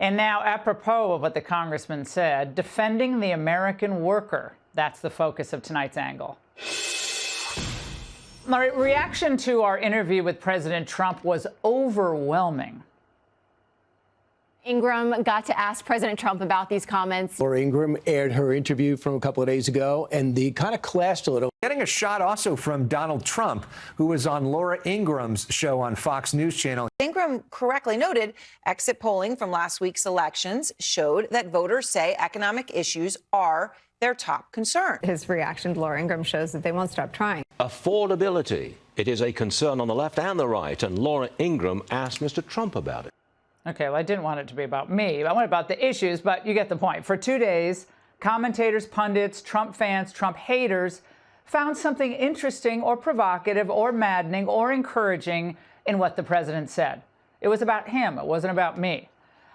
And now, apropos of what the congressman said, defending the American worker. That's the focus of tonight's angle. My reaction to our interview with President Trump was overwhelming. Ingraham got to ask President Trump about these comments. Laura Ingraham aired her interview from a couple of days ago, and they kind of clashed a little. Getting a shot also from Donald Trump, who was on Laura Ingram's show on Fox News Channel. Ingraham correctly noted exit polling from last week's elections showed that voters say economic issues are their top concern. His reaction to Laura Ingraham shows that they won't stop trying. Affordability. It is a concern on the left and the right, and Laura Ingraham asked Mr. Trump about it. Okay, well, I didn't want it to be about me. I want it about the issues, but you get the point. For 2 days, commentators, pundits, Trump fans, Trump haters found something interesting or provocative or maddening or encouraging in what the president said. It was about him. It wasn't about me.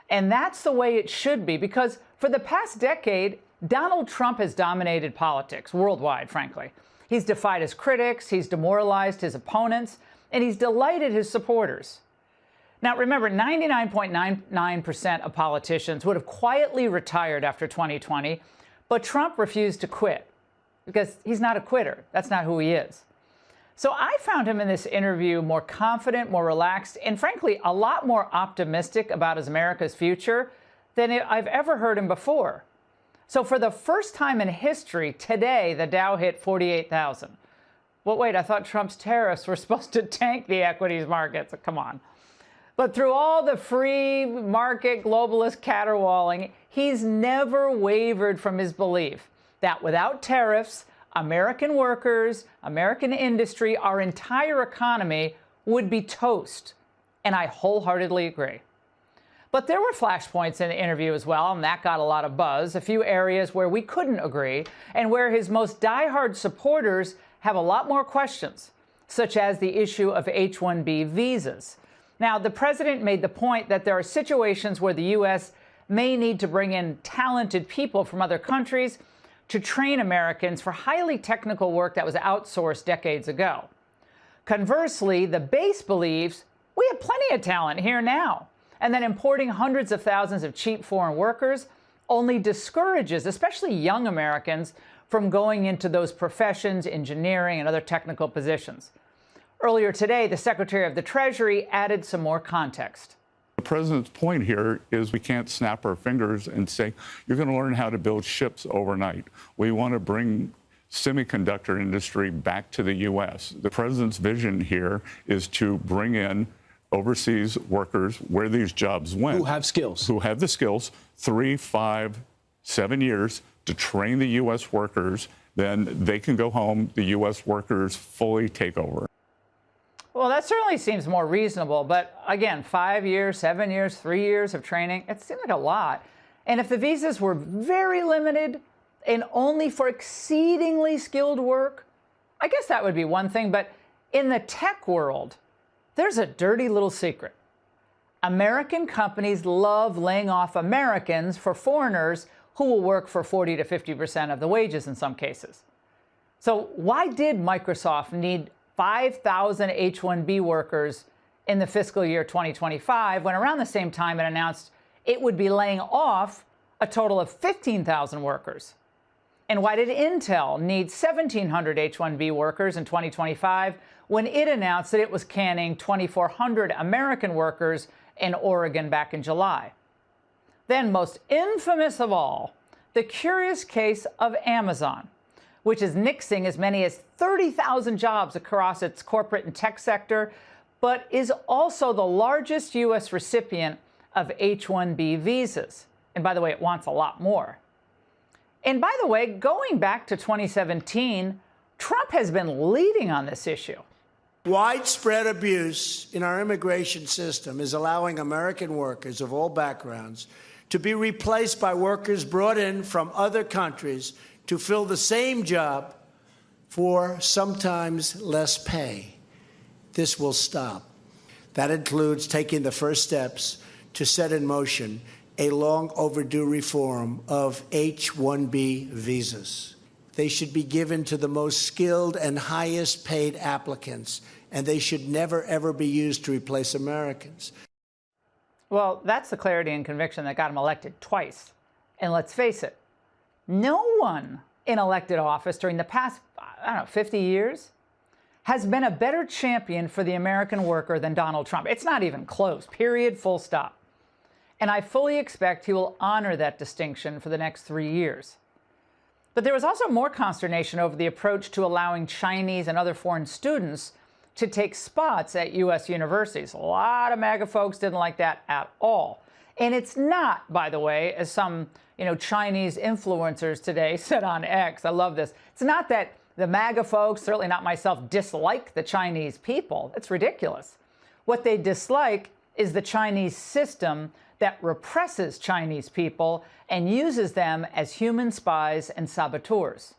And that's the way it should be, because for the past decade, Donald Trump has dominated politics worldwide, frankly. He's defied his critics, he's demoralized his opponents, and he's delighted his supporters. Now, remember, 99.99% of politicians would have quietly retired after 2020, but Trump refused to quit because he's not a quitter. That's not who he is. So I found him in this interview more confident, more relaxed, and frankly, a lot more optimistic about his America's future than I've ever heard him before. So for the first time in history, today, the Dow hit 48,000. Well, wait, I thought Trump's tariffs were supposed to tank the equities markets. Come on. But through all the free market globalist caterwauling, he's never wavered from his belief that without tariffs, American workers, American industry, our entire economy would be toast. And I wholeheartedly agree. But there were flashpoints in the interview as well, and that got a lot of buzz. A few areas where we couldn't agree and where his most diehard supporters have a lot more questions, such as the issue of H-1B visas. Now, the president made the point that there are situations where the U.S. may need to bring in talented people from other countries to train Americans for highly technical work that was outsourced decades ago. Conversely, the base believes we have plenty of talent here now, and that importing hundreds of thousands of cheap foreign workers only discourages, especially young Americans, from going into those professions, engineering and other technical positions. Earlier today, the Secretary of the Treasury added some more context. The president's point here is we can't snap our fingers and say, you're going to learn how to build ships overnight. We want to bring semiconductor industry back to the U.S. The president's vision here is to bring in overseas workers where these jobs went. Who have skills. Who have the skills, 3, 5, 7 years to train the U.S. workers. Then they can go home, the U.S. workers fully take over. Well, that certainly seems more reasonable. But again, 5 years, 7 years, 3 years of training, it seemed like a lot. And if the visas were very limited and only for exceedingly skilled work, I guess that would be one thing. But in the tech world, there's a dirty little secret. American companies love laying off Americans for foreigners who will work for 40 to 50% of the wages in some cases. So why did Microsoft need 5,000 H-1B workers in the fiscal year 2025, when around the same time it announced it would be laying off a total of 15,000 workers? And why did Intel need 1,700 H-1B workers in 2025 when it announced that it was canning 2,400 American workers in Oregon back in July? Then, most infamous of all, the curious case of Amazon, which is nixing as many as 30,000 jobs across its corporate and tech sector, but is also the largest U.S. recipient of H-1B visas. And by the way, it wants a lot more. And by the way, going back to 2017, Trump has been leading on this issue. Widespread abuse in our immigration system is allowing American workers of all backgrounds to be replaced by workers brought in from other countries to fill the same job for sometimes less pay. This will stop. That includes taking the first steps to set in motion a long overdue reform of H-1B visas. They should be given to the most skilled and highest paid applicants, and they should never, ever be used to replace Americans. Well, that's the clarity and conviction that got him elected twice. And let's face it, no one in elected office during the past, 50 years has been a better champion for the American worker than Donald Trump. It's not even close, period, full stop. And I fully expect he will honor that distinction for the next 3 years. But there was also more consternation over the approach to allowing Chinese and other foreign students to take spots at U.S. universities. A lot of MAGA folks didn't like that at all. And it's not, by the way, as some Chinese influencers today said on X, I love this, it's not that the MAGA folks, certainly not myself, dislike the Chinese people. It's ridiculous. What they dislike is the Chinese system that represses Chinese people and uses them as human spies and saboteurs.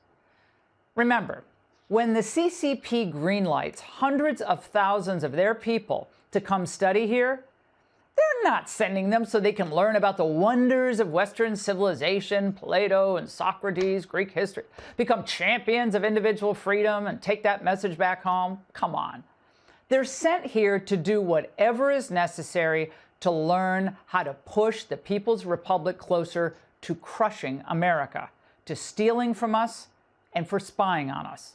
Remember, when the CCP greenlights hundreds of thousands of their people to come study here, they're not sending them so they can learn about the wonders of Western civilization, Plato and Socrates, Greek history, become champions of individual freedom and take that message back home. Come on. They're sent here to do whatever is necessary to learn how to push the People's Republic closer to crushing America, to stealing from us, and for spying on us.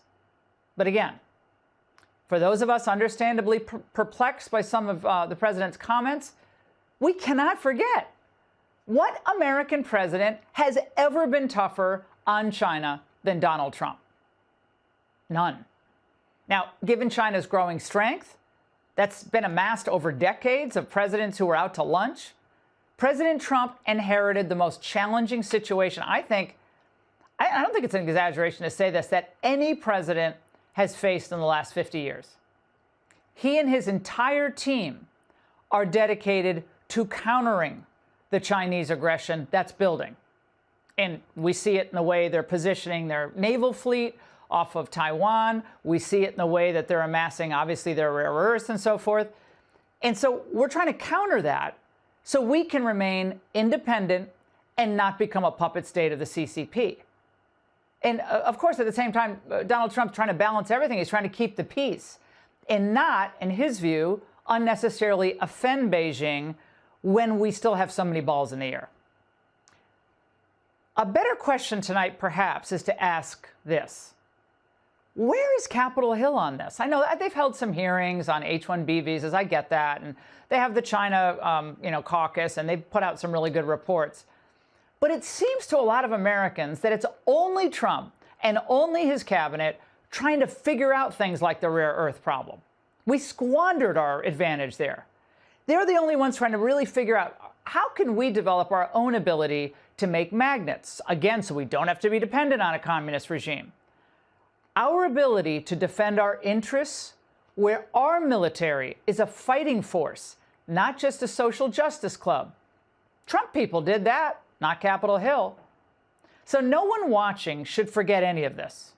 But again, for those of us understandably perplexed by some of the president's comments, we cannot forget, what American president has ever been tougher on China than Donald Trump? None. Now, given China's growing strength, that's been amassed over decades of presidents who were out to lunch, President Trump inherited the most challenging situation, I don't think it's an exaggeration to say this, that any president has faced in the last 50 years. He and his entire team are dedicated to countering the Chinese aggression that's building. And we see it in the way they're positioning their naval fleet off of Taiwan. We see it in the way that they're amassing, obviously, their rare earths and so forth. And so we're trying to counter that so we can remain independent and not become a puppet state of the CCP. And of course, at the same time, Donald Trump's trying to balance everything. He's trying to keep the peace and not, in his view, unnecessarily offend Beijing when we still have so many balls in the air. A better question tonight, perhaps, is to ask this. Where is Capitol Hill on this? I know that they've held some hearings on H-1B visas. I get that. And they have the China, caucus, and they've put out some really good reports. But it seems to a lot of Americans that it's only Trump and only his cabinet trying to figure out things like the rare earth problem. We squandered our advantage there. They're the only ones trying to really figure out how can we develop our own ability to make magnets, again, so we don't have to be dependent on a communist regime. Our ability to defend our interests where our military is a fighting force, not just a social justice club. Trump people did that, not Capitol Hill. So no one watching should forget any of this.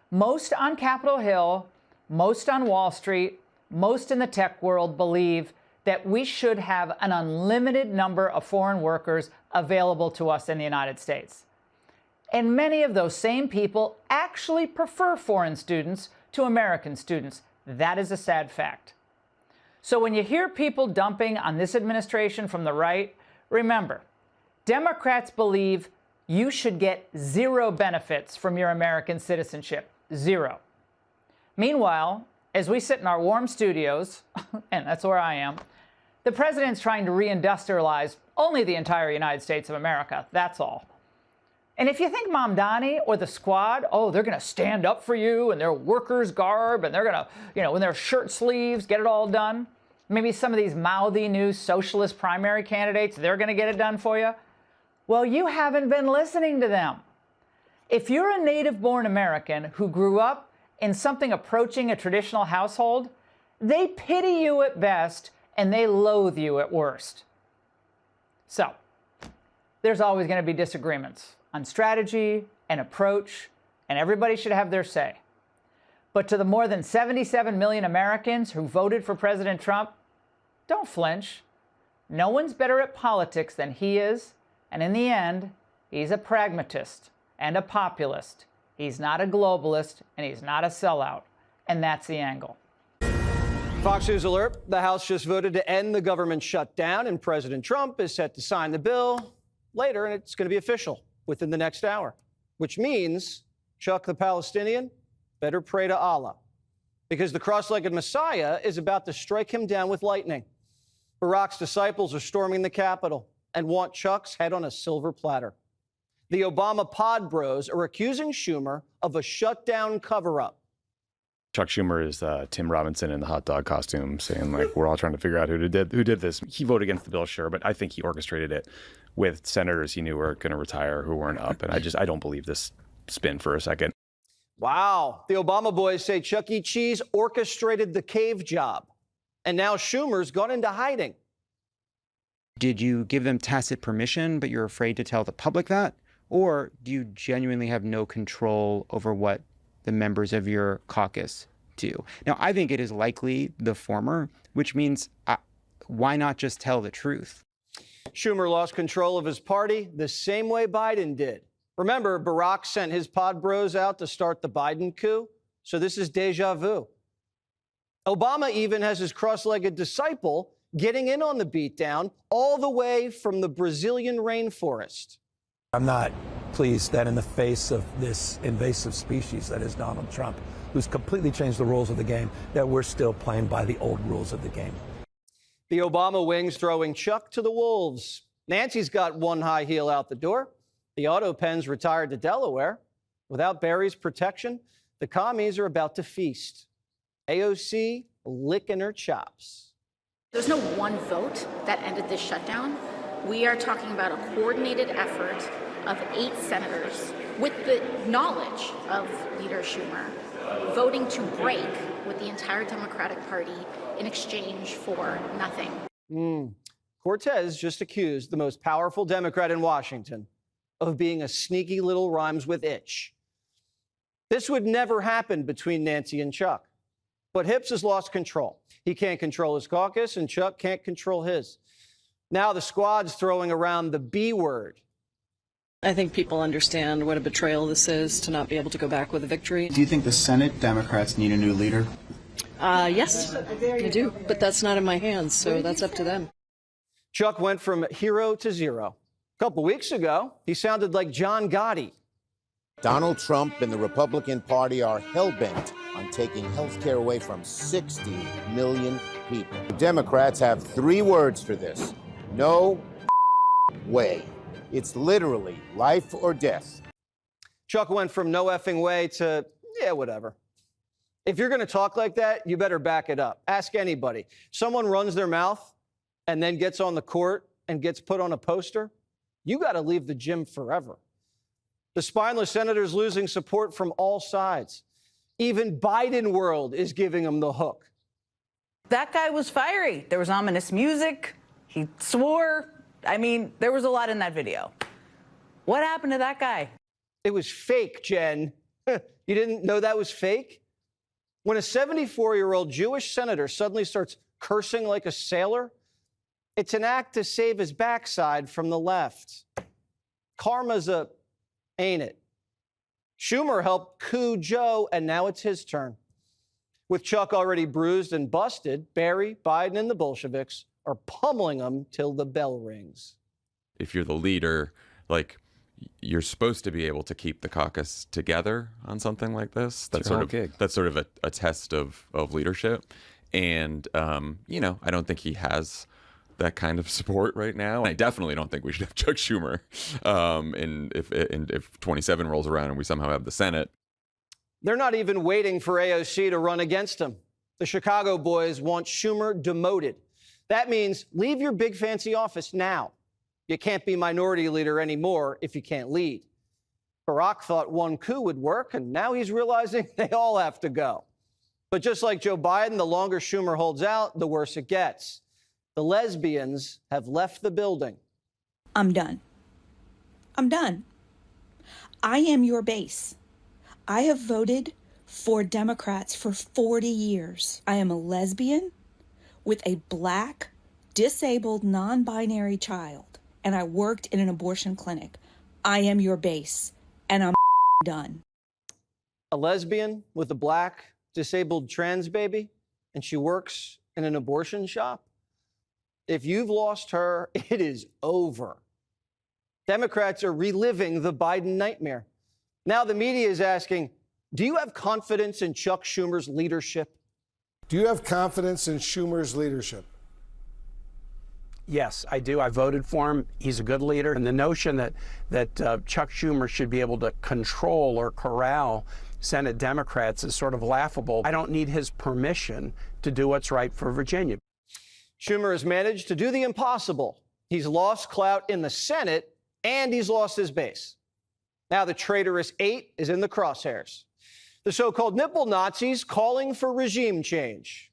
Most on Capitol Hill, most on Wall Street, most in the tech world believe that we should have an unlimited number of foreign workers available to us in the United States. And many of those same people actually prefer foreign students to American students. That is a sad fact. So when you hear people dumping on this administration from the right, remember, Democrats believe you should get zero benefits from your American citizenship. Zero. Meanwhile, as we sit in our warm studios, and that's where I am, the president's trying to reindustrialize only the entire United States of America. That's all. And if you think Mamdani or the squad, they're going to stand up for you in their workers' garb and they're going to, in their shirt sleeves, get it all done. Maybe some of these mouthy new socialist primary candidates, they're going to get it done for you. Well, you haven't been listening to them. If you're a native-born American who grew up in something approaching a traditional household, they pity you at best and they loathe you at worst. So, there's always going to be disagreements on strategy and approach, and everybody should have their say. But to the more than 77 million Americans who voted for President Trump, don't flinch. No one's better at politics than he is, and in the end, he's a pragmatist and a populist. He's not a globalist, and he's not a sellout, and that's the angle. Fox News alert. The House just voted to end the government shutdown, and President Trump is set to sign the bill later, and it's going to be official within the next hour, which means Chuck the Palestinian better pray to Allah, because the cross-legged Messiah is about to strike him down with lightning. Barack's disciples are storming the Capitol and want Chuck's head on a silver platter. The Obama pod bros are accusing Schumer of a shutdown cover-up. Chuck Schumer is Tim Robinson in the hot dog costume, saying, like, we're all trying to figure out who did this. He voted against the bill, sure, but I think he orchestrated it with senators he knew were going to retire who weren't up. And I don't believe this spin for a second. Wow. The Obama boys say Chuck E. Cheese orchestrated the cave job. And now Schumer's gone into hiding. Did you give them tacit permission, but you're afraid to tell the public that? Or do you genuinely have no control over what the members of your caucus do? Now, I think it is likely the former, which means why not just tell the truth? Schumer lost control of his party the same way Biden did. Remember, Barack sent his pod bros out to start the Biden coup, so this is deja vu. Obama even has his cross-legged disciple getting in on the beatdown all the way from the Brazilian rainforest. I'm not pleased that in the face of this invasive species that is Donald Trump, who's completely changed the rules of the game, that we're still playing by the old rules of the game. The Obama wings throwing Chuck to the wolves. Nancy's got one high heel out the door. The auto pen's retired to Delaware. Without Barry's protection, the commies are about to feast. AOC licking her chops. There's no one vote that ended this shutdown. We are talking about a coordinated effort of 8 senators with the knowledge of Leader Schumer voting to break with the entire Democratic Party in exchange for nothing. Cortez just accused the most powerful Democrat in Washington of being a sneaky little rhymes with itch. This would never happen between Nancy and Chuck. But Hips has lost control. He can't control his caucus, and Chuck can't control his. Now the squad's throwing around the B word. I think people understand what a betrayal this is to not be able to go back with a victory. Do you think the Senate Democrats need a new leader? Yes, I do. But that's not in my hands, so that's up to them. Chuck went from hero to zero. A couple weeks ago, he sounded like John Gotti. Donald Trump and the Republican Party are hell-bent on taking health care away from 60 million people. The Democrats have 3 words for this. No way. It's literally life or death. Chuck went from no effing way to, yeah, whatever. If you're going to talk like that, you better back it up. Ask anybody. Someone runs their mouth and then gets on the court and gets put on a poster, you got to leave the gym forever. The spineless senator's losing support from all sides. Even Biden world is giving him the hook. That guy was fiery. There was ominous music. He swore. I mean, there was a lot in that video. What happened to that guy? It was fake, Jen. You didn't know that was fake? When a 74-year-old Jewish senator suddenly starts cursing like a sailor, it's an act to save his backside from the left. Karma's ain't it? Schumer helped coup Joe, and now it's his turn. With Chuck already bruised and busted, Barry, Biden, and the Bolsheviks are pummeling him till the bell rings. If you're the leader, like, you're supposed to be able to keep the caucus together on something like this. That's sort of a test of leadership. And, I don't think he has that kind of support right now. I definitely don't think we should have Chuck Schumer. And if 27 rolls around and we somehow have the Senate. They're not even waiting for AOC to run against him. The Chicago boys want Schumer demoted. That means leave your big fancy office now. You can't be minority leader anymore if you can't lead. Barack thought one coup would work, and now he's realizing they all have to go. But just like Joe Biden, the longer Schumer holds out, the worse it gets. The lesbians have left the building. I'm done. I'm done. I am your base. I have voted for Democrats for 40 years. I am a lesbian with a Black, disabled, non-binary child, and I worked in an abortion clinic. I am your base, and I'm done. A lesbian with a Black, disabled trans baby? and she works in an abortion shop. If you've lost her, it is over. Democrats are reliving the Biden nightmare. Now the media is asking, do you have confidence in Chuck Schumer's leadership? Do you have confidence in Schumer's leadership? Yes, I do. I voted for him. He's a good leader. And the notion that Chuck Schumer should be able to control or corral Senate Democrats is sort of laughable. I don't need his permission to do what's right for Virginia. Schumer has managed to do the impossible. He's lost clout in the Senate, and he's lost his base. Now the traitorous eight is in the crosshairs. The so-called nipple Nazis calling for regime change.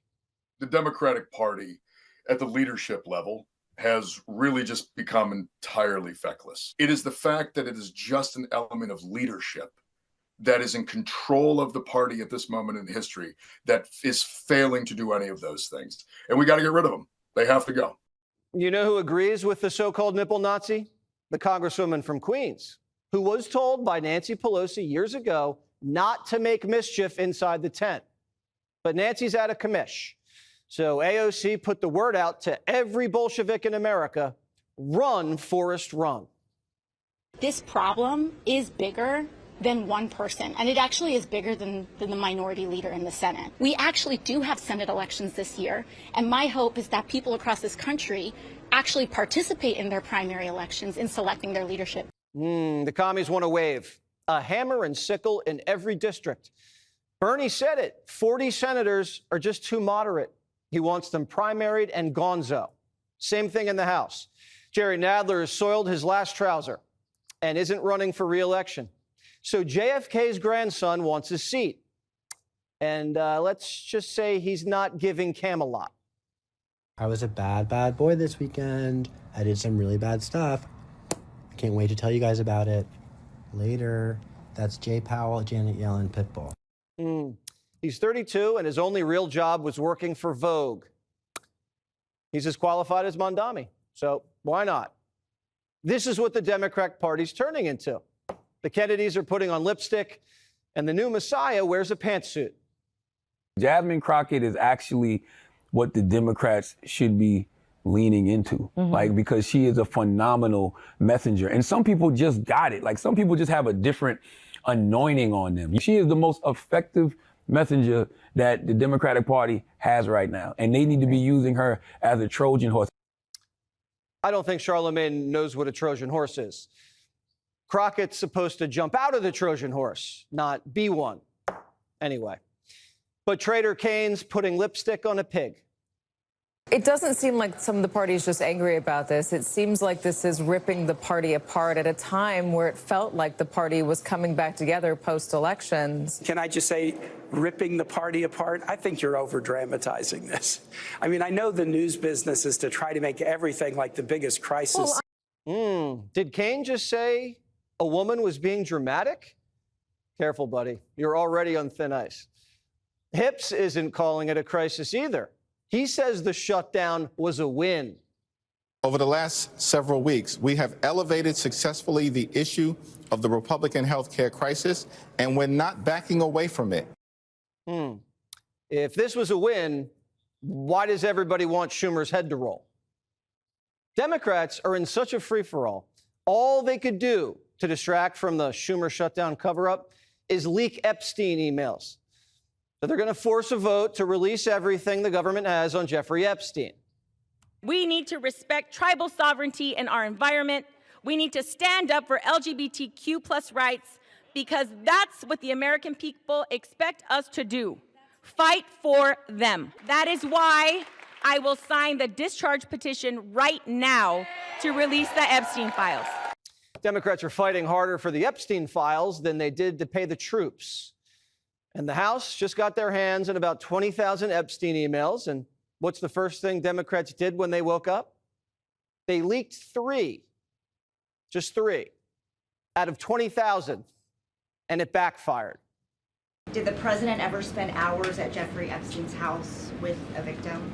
The Democratic Party at the leadership level has really just become entirely feckless. It is the fact that it is just an element of leadership that is in control of the party at this moment in history that is failing to do any of those things. And we got to get rid of them. They have to go. You know who agrees with the so-called nipple Nazi? The Congresswoman from Queens, who was told by Nancy Pelosi years ago not to make mischief inside the tent. But Nancy's out of commish. So AOC put the word out to every Bolshevik in America, run, Forrest, run. This problem is bigger than one person, and it actually is bigger than the minority leader in the Senate. We actually do have Senate elections this year, and my hope is that people across this country actually participate in their primary elections in selecting their leadership. The commies want to wave a hammer and sickle in every district. Bernie said it. 40 senators are just too moderate. He wants them primaried and gonzo. Same thing in the House. Jerry Nadler has soiled his last trouser and isn't running for re-election. So JFK's grandson wants his seat. And let's just say he's not giving Camelot. I was a bad boy this weekend. I did some really bad stuff. I can't wait to tell you guys about it later. That's Jay Powell, Janet Yellen, Pitbull. He's 32, and his only real job was working for Vogue. He's as qualified as Mondami, so why not? This is what the Democrat Party's turning into. The Kennedys are putting on lipstick, and the new Messiah wears a pantsuit. Jasmine Crockett is actually what the Democrats should be leaning into, because she is a phenomenal messenger. And some people just got it. Like, some people just have a different anointing on them. She is the most effective messenger that the Democratic Party has right now, and they need to be using her as a Trojan horse. I don't think Charlemagne knows what a Trojan horse is. Crockett's supposed to jump out of the Trojan horse, not be one. Anyway, but Trader Kane's putting lipstick on a pig. It doesn't seem like some of the party is just angry about this. It seems like this is ripping the party apart at a time where it felt like the party was coming back together post-elections. Can I just say, ripping the party apart? I think you're over-dramatizing this. I mean, I know the news business is to try to make everything like the biggest crisis. Did Kane just say a woman was being dramatic? Careful, buddy. You're already on thin ice. Hips isn't calling it a crisis either. He says the shutdown was a win. Over the last several weeks, we have elevated successfully the issue of the Republican health care crisis, and we're not backing away from it. If this was a win, why does everybody want Schumer's head to roll? Democrats are in such a free-for-all. All they could do to distract from the Schumer shutdown cover-up is leak Epstein emails. So they're going to force a vote to release everything the government has on Jeffrey Epstein. We need to respect tribal sovereignty in our environment. We need to stand up for LGBTQ+ rights, because that's what the American people expect us to do. Fight for them. That is why I will sign the discharge petition right now to release the Epstein files. Democrats are fighting harder for the Epstein files than they did to pay the troops. And the House just got their hands on about 20,000 Epstein emails. And what's the first thing Democrats did when they woke up? They leaked 3, just 3, out of 20,000, and it backfired. Did the president ever spend hours at Jeffrey Epstein's house with a victim?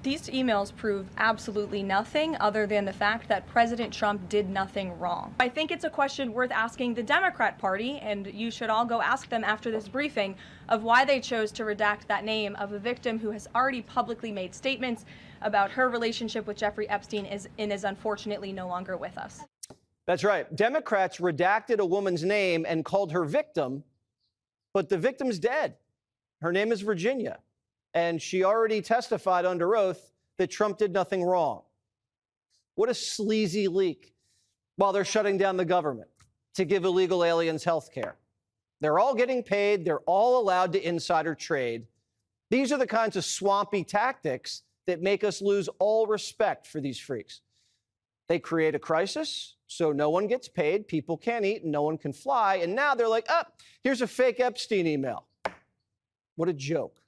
These emails prove absolutely nothing other than the fact that President Trump did nothing wrong. I think it's a question worth asking the Democrat Party, and you should all go ask them after this briefing, of why they chose to redact that name of a victim who has already publicly made statements about her relationship with Jeffrey Epstein and is unfortunately no longer with us. That's right. Democrats redacted a woman's name and called her victim, but the victim's dead. Her name is Virginia, and she already testified under oath that Trump did nothing wrong. What a sleazy leak while they're shutting down the government to give illegal aliens health care. They're all getting paid. They're all allowed to insider trade. These are the kinds of swampy tactics that make us lose all respect for these freaks. They create a crisis, so no one gets paid, people can't eat, and no one can fly. And now they're like, oh, here's a fake Epstein email. What a joke.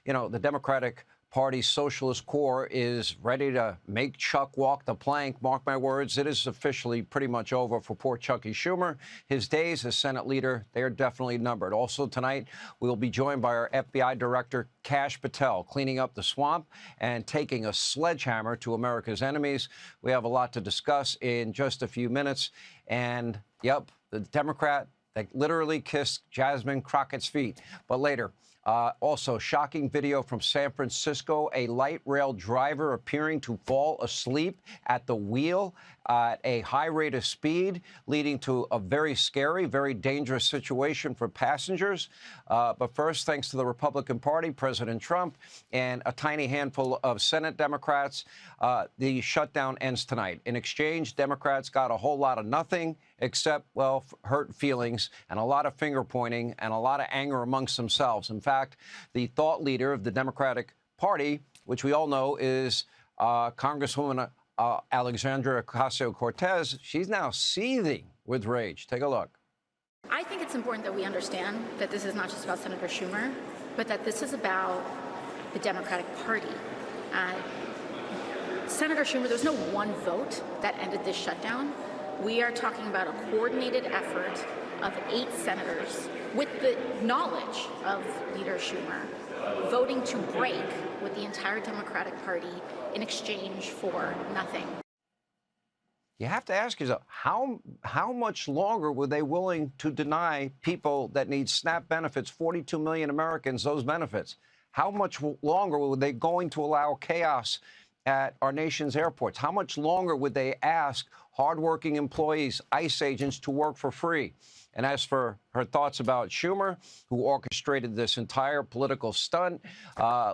You know, the Democratic Party's socialist core is ready to make Chuck walk the plank. Mark my words, it is officially pretty much over for poor Chucky Schumer. His days as Senate leader, they are definitely numbered. Also tonight, we'll be joined by our FBI Director, Kash Patel, cleaning up the swamp and taking a sledgehammer to America's enemies. We have a lot to discuss in just a few minutes. And, yep, the Democrat that literally kissed Jasmine Crockett's feet. But later, also, shocking video from San Francisco, a light rail driver appearing to fall asleep at the wheel at a high rate of speed, leading to a very scary, very dangerous situation for passengers. But first, thanks to the Republican Party, President Trump, and a tiny handful of Senate Democrats, the shutdown ends tonight. In exchange, Democrats got a whole lot of nothing except, well, hurt feelings and a lot of finger pointing and a lot of anger amongst themselves. In fact, the thought leader of the Democratic Party, which we all know is Congresswoman Alexandria Ocasio-Cortez, she's now seething with rage. Take a look. I think it's important that we understand that this is not just about Senator Schumer, but that this is about the Democratic Party. Senator Schumer, there's no one vote that ended this shutdown. We are talking about a coordinated effort of 8 senators with the knowledge of Leader Schumer voting to break with the entire Democratic Party in exchange for nothing. You have to ask yourself, how much longer were they willing to deny people that need SNAP benefits, 42 million Americans, those benefits? How much longer were they going to allow chaos at our nation's airports? How much longer would they ask hardworking employees, ICE agents, to work for free? And as for her thoughts about Schumer, who orchestrated this entire political stunt,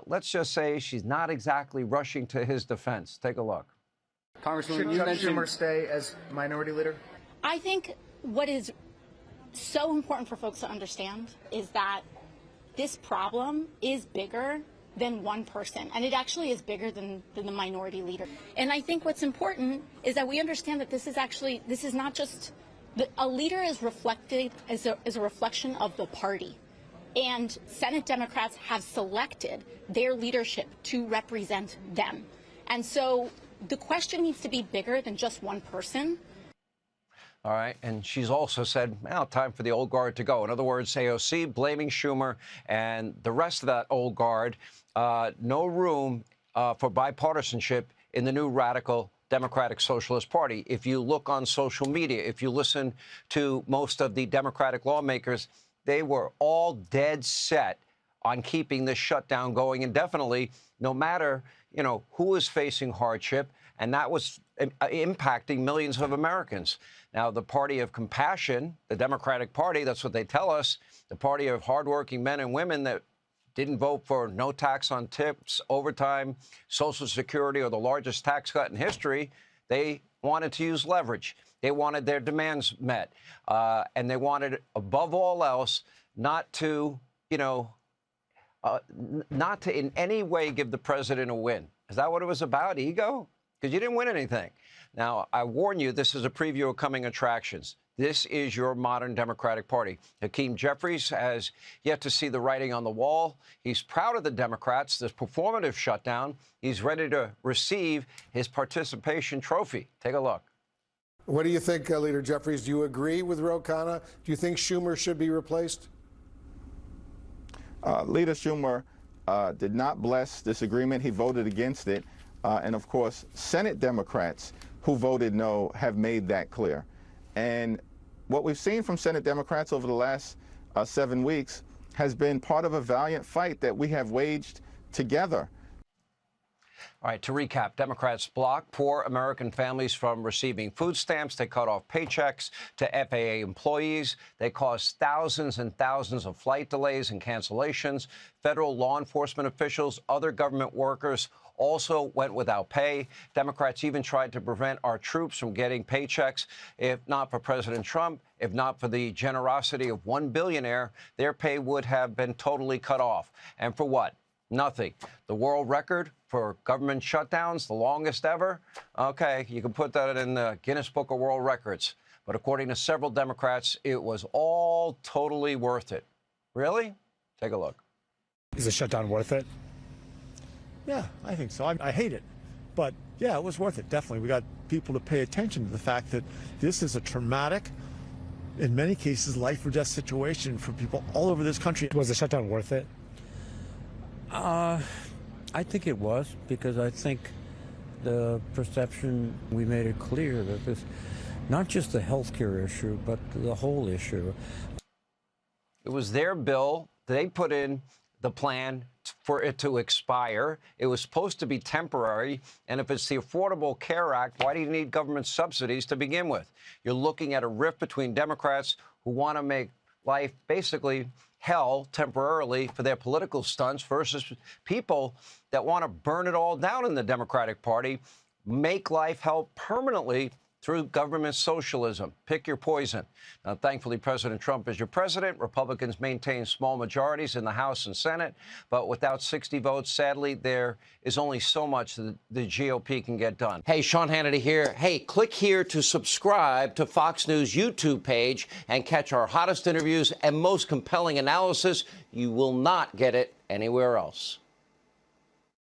let's just say she's not exactly rushing to his defense. Take a look. Congresswoman, you mentioned Schumer stay as minority leader? I think what is so important for folks to understand is that this problem is bigger than one person, and it actually is bigger than the minority leader. And I think what's important is that we understand that this is not just a leader is reflected as a reflection of the party, and Senate Democrats have selected their leadership to represent them. And so the question needs to be bigger than just one person. All right. And she's also said, now time for the old guard to go. In other words, AOC blaming Schumer and the rest of that old guard. No room for bipartisanship in the new radical Democratic Socialist Party. If you look on social media, if you listen to most of the Democratic lawmakers, they were all dead set on keeping this shutdown going indefinitely, no matter, who is facing hardship. And that was impacting millions of Americans. Now, the party of compassion, the Democratic Party, that's what they tell us, the party of hardworking men and women that didn't vote for no tax on tips, overtime, Social Security, or the largest tax cut in history, they wanted to use leverage. They wanted their demands met. And they wanted, above all else, not to in any way give the president a win. Is that what it was about? Ego? Because you didn't win anything. Now, I warn you, this is a preview of coming attractions. This is your modern Democratic Party. Hakeem Jeffries has yet to see the writing on the wall. He's proud of the Democrats, this performative shutdown. He's ready to receive his participation trophy. Take a look. What do you think, Leader Jeffries? Do you agree with Ro Khanna? Do you think Schumer should be replaced? Leader Schumer did not bless this agreement. He voted against it. And of course, Senate Democrats who voted no have made that clear. And what we've seen from Senate Democrats over the last 7 weeks has been part of a valiant fight that we have waged together. All right, to recap, Democrats block poor American families from receiving food stamps. They cut off paychecks to FAA employees. They caused thousands and thousands of flight delays and cancellations. Federal law enforcement officials, other government workers also went without pay. Democrats even tried to prevent our troops from getting paychecks. If not for President Trump, if not for the generosity of one billionaire, their pay would have been totally cut off. And for what? Nothing. The world record for government shutdowns, the longest ever? Okay, you can put that in the Guinness Book of World Records. But according to several Democrats, it was all totally worth it. Really? Take a look. Is the shutdown worth it? Yeah, I think so. I hate it. But yeah, it was worth it, definitely. We got people to pay attention to the fact that this is a traumatic, in many cases, life or death situation for people all over this country. Was the shutdown worth it? I think it was, because I think the perception, we made it clear that this, not just the healthcare issue, but the whole issue. It was their bill. They put in the plan for it to expire. It was supposed to be temporary. And if it's the Affordable Care Act, why do you need government subsidies to begin with? You're looking at a rift between Democrats who want to make life basically hell temporarily for their political stunts versus people that want to burn it all down in the Democratic Party, make life hell permanently through government socialism. Pick your poison. Now, thankfully, President Trump is your president. Republicans maintain small majorities in the House and Senate. But without 60 votes, sadly, there is only so much that the GOP can get done. Hey, Sean Hannity here. Hey, click here to subscribe to Fox News YouTube page and catch our hottest interviews and most compelling analysis. You will not get it anywhere else.